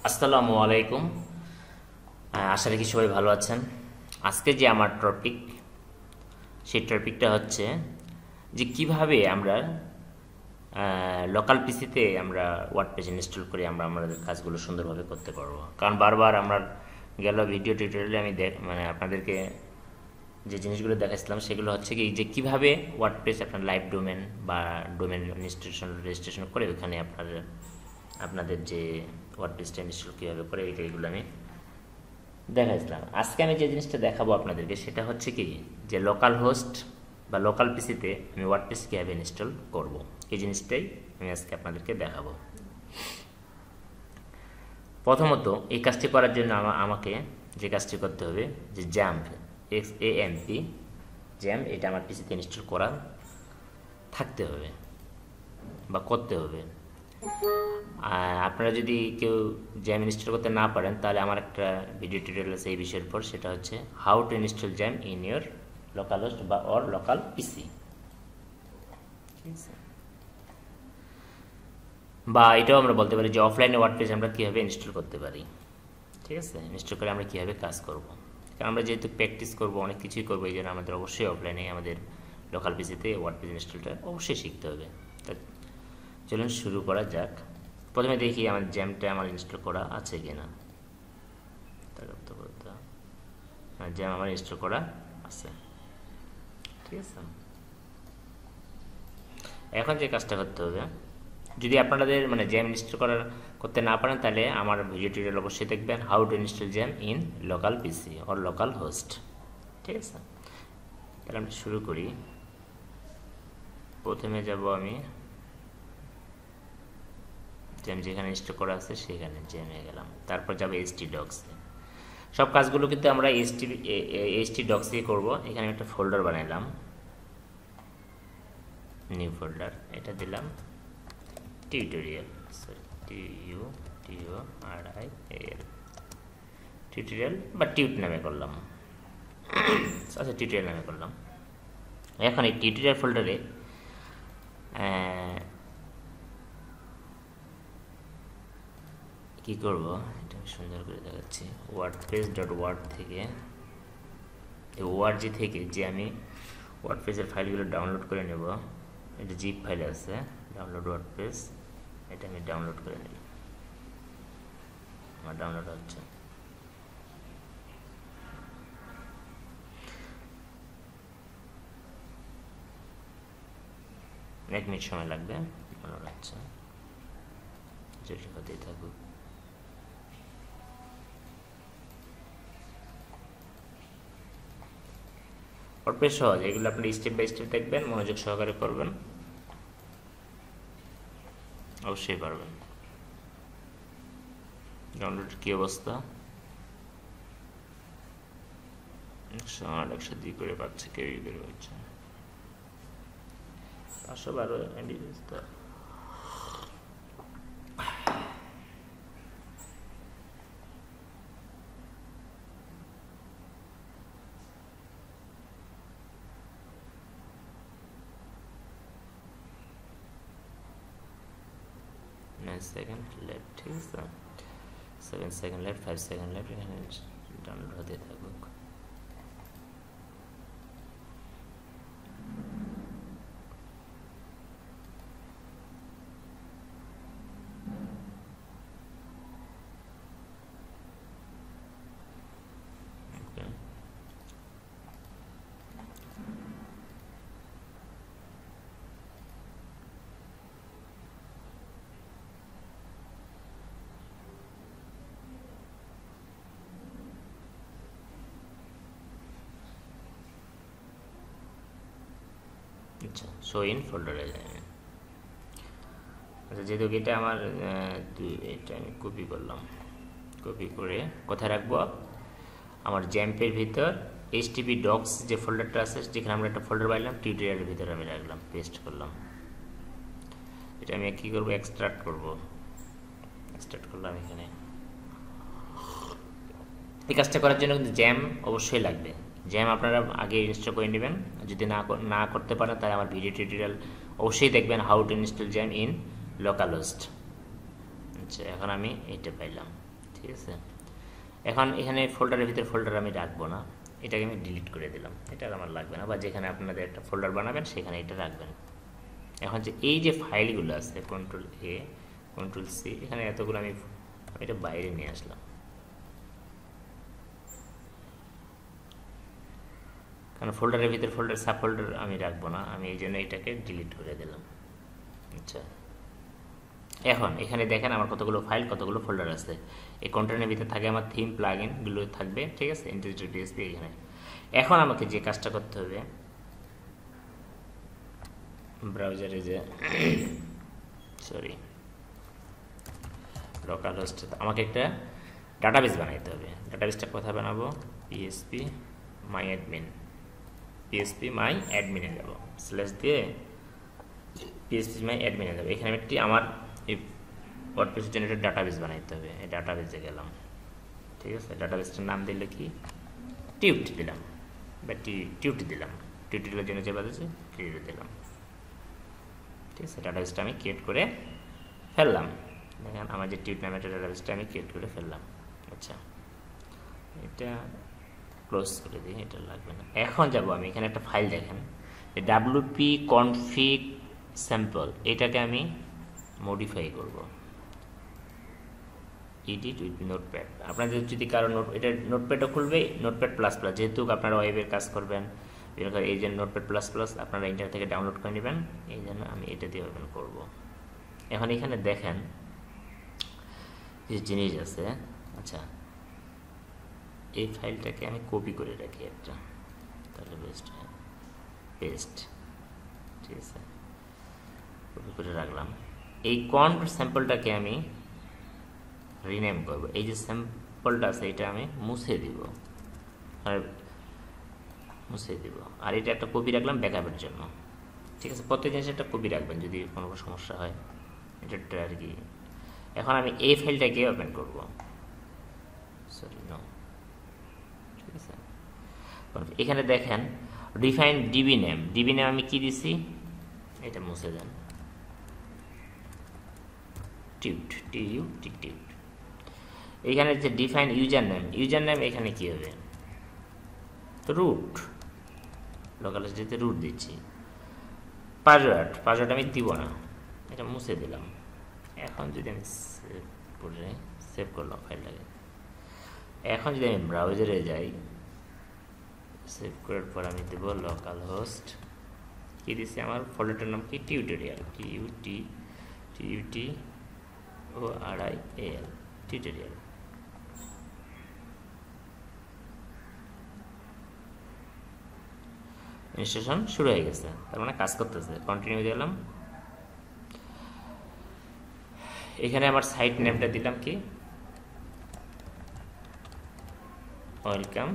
আসসালামু আলাইকুম। আশা রাখি সবাই ভালো আছেন। আজকে যে আমার টপিক, সেই টপিকটা হচ্ছে যে কিভাবে আমরা লোকাল পিসিতে আমরা ওয়ার্ডপ্রেস ইনস্টল করে আমরা আমাদের কাজগুলো সুন্দরভাবে করতে পারবো। কারণ বারবার আমরা গেল ভিডিও টিউটোরিয়ালে আমি আপনাদেরকে যে জিনিসগুলো দেখাচ্ছিলাম সেগুলো হচ্ছে কি যে কিভাবে ওয়ার্ডপ্রেস আপনার লাইভ ডোমেন বা ডোমেন রেজিস্ট্রেশন করে ওখানে আপনাদের যে ওয়ার্ডপ্রেসটা ইনস্টল কীভাবে করে এইগুলো আমি দেখাইছিলাম। আজকে আমি যে জিনিসটা দেখাবো আপনাদেরকে সেটা হচ্ছে কি যে লোকাল হোস্ট বা লোকাল পিসিতে আমি ওয়ার্ডপ্রেস কীভাবে ইনস্টল করব, এই জিনিসটাই আমি আজকে আপনাদেরকে দেখাবো। প্রথমত এই কাজটি করার জন্য আমাকে যে কাজটি করতে হবে যে জ্যাম্প XAMP জ্যাম্প, এটা আমার পিসিতে ইনস্টল করা থাকতে হবে বা করতে হবে। আপনারা যদি কেউ জ্যাম ইনস্টল করতে না পারেন তাহলে আমার একটা ভিডিও টিউটোরিয়াল আছে এই বিষয়ের উপর, সেটা হচ্ছে how to install jam in your local host বা অর লোকাল পিসি। ঠিক আছে, বা এটাও আমরা বলতে পারি যে অফলাইনে ওয়ার্ডপ্রেস আমরা কীভাবে ইনস্টল করতে পারি। ঠিক আছে, ইনস্টল করে আমরা কীভাবে কাজ করব, কারণ আমরা যেহেতু প্র্যাকটিস করব, অনেক কিছুই করবো, এই জন্য আমাদের অবশ্যই অফলাইনে আমাদের লোকাল পিসিতে ওয়ার্ডপ্রেস ইনস্টলটা অবশ্যই শিখতে হবে। তা চলুন শুরু করা যাক। প্রথমে দেখি আমার জ্যামটা আমার ইনস্টল করা আছে কিনা। হ্যাঁ, জ্যাম আমার ইনস্টল করা আছে। ঠিক আছে, এখন যে কাজটা করতে হবে, যদি আপনাদের জ্যাম ইনস্টল করতে না পারেন তাহলে আমার ভিডিও টিউটোরিয়াল অবশ্যই দেখবেন how to install jam in local PC or local host. ঠিক আছে, তাহলে আমরা শুরু করি। প্রথমে যাব আমি জ্যাম যেখানে ইনস্টল করা আছে সেখানে জ্যামে গেলাম, তারপর যাবো htdocs-এ। সব কাজগুলো কিন্তু আমরা htdocs-এ করবো। এখানে একটা ফোল্ডার বানাইলাম, নিউ ফোল্ডার, এটা দিলাম টিউটোরিয়াল, টিউটোরিয়াল বা টিউট নামে করলাম। আচ্ছা, টিউটোরিয়াল নামে করলাম। এখন এই টিউটোরিয়াল ফোল্ডারে কি করব, এটা আমি সুন্দর করে দেখাচ্ছি। wordpress.word থেকে, এই org থেকে যে আমি ওয়ার্ডপ্রেসের ফাইলগুলো ডাউনলোড করে নেব, এটা জিপ ফাইল আছে, ডাউনলোড ওয়ার্ডপ্রেস, এটা আমি ডাউনলোড করে নেব। আমার ডাউনলোড হচ্ছে। এক মিনিট সময় লাগবে, ডাউনলোড হচ্ছে, হতেই থাকুক। ওয়ার্ডপ্রেস সহজ, এগুলো আপনি স্টেপ বাই স্টেপ দেখবেন, মনোযোগ সহকারে করবেন, অবশ্যই পারবেন। ডাউনলোড কি অবস্থা, 108 102 করে পাচ্ছে, কেউই করে পাচ্ছে 512 MB। সেকেন্ড লেফট, ঠিক আছে, 7 সেকেন্ড লেফট, 5 সেকেন্ড লেফট, এখানে ডাউনলোড হতে থাকুক। আচ্ছা, শো ইন ফোল্ডারে যায়। আচ্ছা, যেহেতু এটা আমার এটা আমি কপি করলাম, কপি করে কোথায় রাখবো, আমার জ্যাম্পের ভিতর htdocs যে ফোল্ডারটা আছে, যেখানে আমরা একটা ফোল্ডার পাইলাম, টিউটোরিয়ালের ভিতরে আমি রাখলাম, পেস্ট করলাম। এটা আমি কী করবো, এক্সট্রাক্ট করবো, এক্সট্রাক্ট করলাম এখানে। এই কাজটা করার জন্য কিন্তু জ্যাম অবশ্যই লাগবে। জ্যাম আপনারা আগে ইনস্টল করে নেবেন, যদি না করতে পারেন তাহলে আমার ভিডিও টিউটোরিয়াল অবশ্যই দেখবেন how to install jam in local host. আচ্ছা, এখন আমি এটা পাইলাম, ঠিক আছে। এখন এখানে ফোল্ডারের ভিতরে ফোল্ডার আমি রাখবো না, এটাকে আমি ডিলিট করে দিলাম, এটা আর আমার লাগবে না। বা যেখানে আপনাদের একটা ফোল্ডার বানাবেন সেখানে এটা রাখবেন। এখন যে এই যে ফাইলগুলো আছে কন্ট্রোল এ কন্ট্রোল সি, এখানে এতগুলো আমি এটা বাইরে নিয়ে আসলাম, কারণ ফোল্ডারের ভিতরে ফোল্ডার সাব ফোল্ডার আমি রাখবো না, আমি এই জন্য এটাকে ডিলিট করে দিলাম। আচ্ছা, এখন এখানে দেখেন আমার কতগুলো ফাইল কতগুলো ফোল্ডার আছে। এই কন্টেনারের ভিতরে থাকে আমার থিম প্লাগইনগুলো থাকবে, ঠিক আছে, ইন্টিগ্রেটেড পিএসপি এখানে। এখন আমাকে যে কাজটা করতে হবে, ব্রাউজারে যে সরি লোকাল হোস্ট, আমাকে একটা ডাটাবেস বানাইতে হবে। ডাটাবেসটা কোথায় বানাবো? পিএসপি মাই অ্যাডমিন, পিএসপি মাই অ্যাডমিনে যাবো, স্ল্যাশ দিয়ে পিএসপি মাই অ্যাডমিনে যাবো। এখানে একটি আমার এই ওয়ার্ডপ্রেসের জন্য একটা ডাটাবেস বানাইতে হবে, এই ডাটাবেসে গেলাম, ঠিক আছে। ডাটাবেসটার নাম দিলে কি টিউট দিলাম, বা টিউট দিলাম, টিউটোরিয়ালের জন্য যে বাজেছে টিউট দিলাম, ঠিক আছে। ডাটাবেসটা আমি ক্রিয়েট করে ফেললাম, দেখেন আমার যে টিউট নামের ডাটাবেসটা আমি ক্রিয়েট করে ফেললাম। আচ্ছা, এটা ক্লোজ করে দিই, এটা লাগবে না। এখন যাব আমি এখানে একটা ফাইল, দেখেন ডাব্লিউপি কনফিগ স্যাম্পল, এটাকে আমি মডিফাই করব, এডিট উইথ নোটপ্যাড। আপনাদের যদি কারো এটা নোটপ্যাডও খুলবে, নোটপ্যাড প্লাস প্লাস, যেহেতু আপনারা ওয়েবের কাজ করবেন, এই জন্য নোটপ্যাড প্লাস প্লাস আপনারা ইন্টারনেট থেকে ডাউনলোড করে নেবেন, এই জন্য আমি এটা দিয়ে ওপেন করব। এখন এখানে দেখেন কিছু জিনিস আছে। আচ্ছা, এই ফাইলটাকে আমি কপি করে রাখি একটা, তাহলে বেস্ট হয়, পেস্ট, ঠিক আছে, কপি করে রাখলাম। এই কন্ট স্যাম্পলটাকে আমি রিনেম করব, এই যে স্যাম্পলটা আছে এটা আমি মুছে দিব, আর এটা একটা কপি রাখলাম ব্যাকআপের জন্য, ঠিক আছে। প্রত্যেক জিনিস একটা কপি রাখবেন যদি কোনো সমস্যা হয়, এটা আর কি। এখন আমি এই ফাইলটাকে ওপেন করব, সরি নো, ঠিক আছে। এখানে দেখেন define DB name, DB name আমি কি দিছি, এটা মুছে দেন, টিউট, টিউট। এখানে যে ডিফাইন ইউজার নেম, এখানে কি হবে, রুট, লোকাল হোস্টে রুট দিচ্ছি। পাসওয়ার্ড আমি দিব না, এটা মুছে দিলাম। এখন যদি আমি সেভ করলাম ফাইলটাকে, এখন যদি আমি ব্রাউজারে যাই, সেভ করার পর আমি দেব লোকাল হোস্ট, কি দিচ্ছি, আমার ফোল্ডারটার নাম কি, টিউটোরিয়াল, TUTORIAL, টিউটোরিয়াল। ইনস্টলেশন শুরু হয়ে গেছে, তার মানে কাজ করতেছে। কন্টিনিউ দিলাম, এখানে আমার সাইট নেমটা দিলাম কি, ওয়েলকাম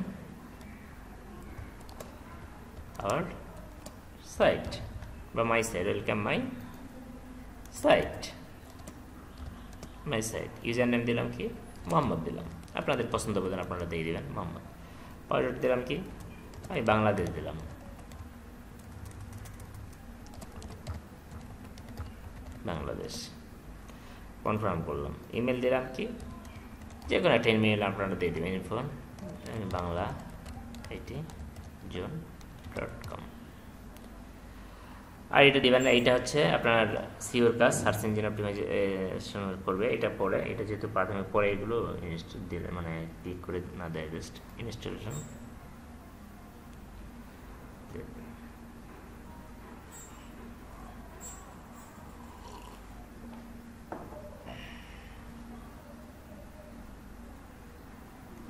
আওয়ার সাইট, বা my site, welcome my site, user name দিলাম কি, মোহাম্মদ দিলাম, আপনাদের পছন্দ বোধ আপনারা দিয়ে দেবেন মোহাম্মদ। পাসওয়ার্ড দিলাম কি, আমি বাংলাদেশ দিলাম, বাংলাদেশ, কনফার্ম করলাম। ইমেল দিলাম কি, যে কোনো একটা ইমেল আপনারা দিয়ে দেবেন, ইনফোন বাংলা IT@jon.com। আর এটা দিবেন না, এটা হচ্ছে আপনার সিওর কাজ, সার্চ ইঞ্জিন অপটিমাইজেশন করবে। এটা পরে, এটা যেহেতু প্রাথমিক, পরে এগুলো ইনস্টল দিলে মানে ক্লিক করে না দেয়, জাস্ট ইনস্টলেশন।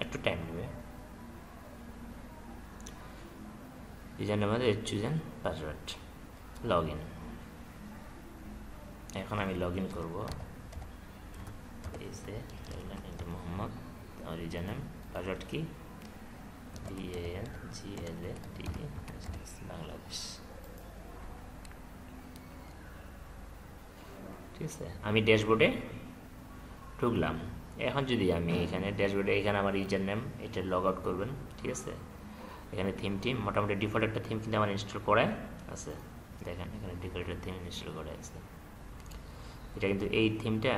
একটু টাইম নেবে। ইউজার আমাদের চুজেন পাসওয়ার্ড, লগ ইন। এখন আমি লগ ইন করবো, মোহাম্মদ, আর ইউজার নেম, পাসওয়ার্ড কি বাংলাদেশ, ঠিক আছে। আমি ড্যাশবোর্ডে ঢুকলাম। এখন যদি আমি এখানে ড্যাশবোর্ডে, এখানে আমার ইউজার নেম, এটা লগ আউট করবেন, ঠিক আছে। এখানে থিমটি মোটামুটি ডিফল্ট একটা থিম কিন্তু আমার ইনস্টল করা আছে, দেখেন এখানে ডিফল্ট একটা থিম ইনস্টল করা আছে। এটা কিন্তু এই থিমটা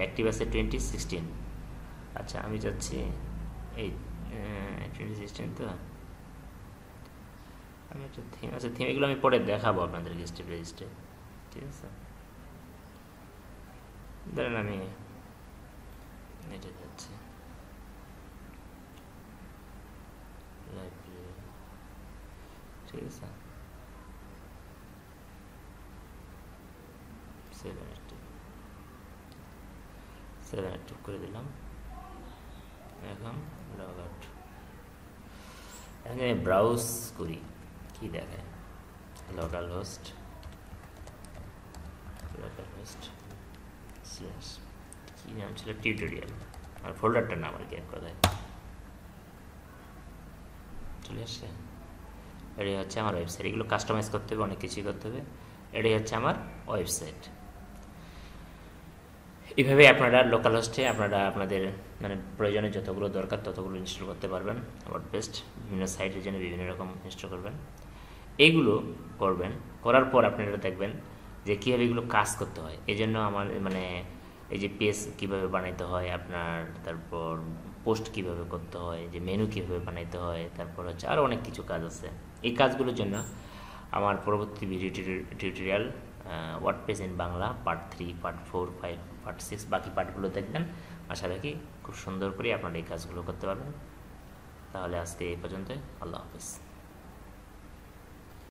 অ্যাক্টিভ আছে 2016, আচ্ছা আমি যাচ্ছি এই 2016 তো আমি একটা থিম আছে, থিম এগুলো আমি পরে দেখাবো আপনাদেরকে স্টেপ বাই স্টেপ, ঠিক আছে? ধরেন আমি এটা যাচ্ছি লাইব্রেরি, ঠিক আছে? 7 করে দিলাম। এখন লগ আউট, এখানে ব্রাউজ করি কি দেখায়, লোকাল হোস্ট স্ল্যাশ কি নাম ছিল, টিউটোরিয়াল, আর ফোল্ডারটার নাম আর কি এক কথায় চলে আসছে। এটাই হচ্ছে আমার ওয়েবসাইট, এগুলো কাস্টমাইজ করতে হবে, অনেক কিছুই করতে হবে। এটাই হচ্ছে আমার ওয়েবসাইট। এইভাবে আপনারা লোকাল হোস্টে আপনারা আপনাদের মানে প্রয়োজনে যতগুলো দরকার ততগুলো ইনস্টল করতে পারবেন। ওয়ার্ডপ্রেস বিভিন্ন সাইটের জন্য বিভিন্ন রকম ইনস্টল করবেন, এইগুলো করবেন। করার পর আপনারা দেখবেন যে কীভাবে এগুলো কাজ করতে হয়। এই জন্য আমার মানে এই যে পেজ কীভাবে বানাইতে হয় আপনার, তারপর পোস্ট কীভাবে করতে হয়, যে মেনু কীভাবে বানাইতে হয়, তারপর হচ্ছে আরও অনেক কিছু কাজ আছে। এই কাজগুলোর জন্য আমার পরবর্তী video tutorial WordPress in Bangla part 3, part 4, 5, part 6 বাকি পার্টগুলো দেখবেন। আশা রাখি খুব সুন্দর করে আপনারা এই কাজগুলো করতে পারবেন। তাহলে আজকে এই পর্যন্ত, আল্লাহ হাফিজ।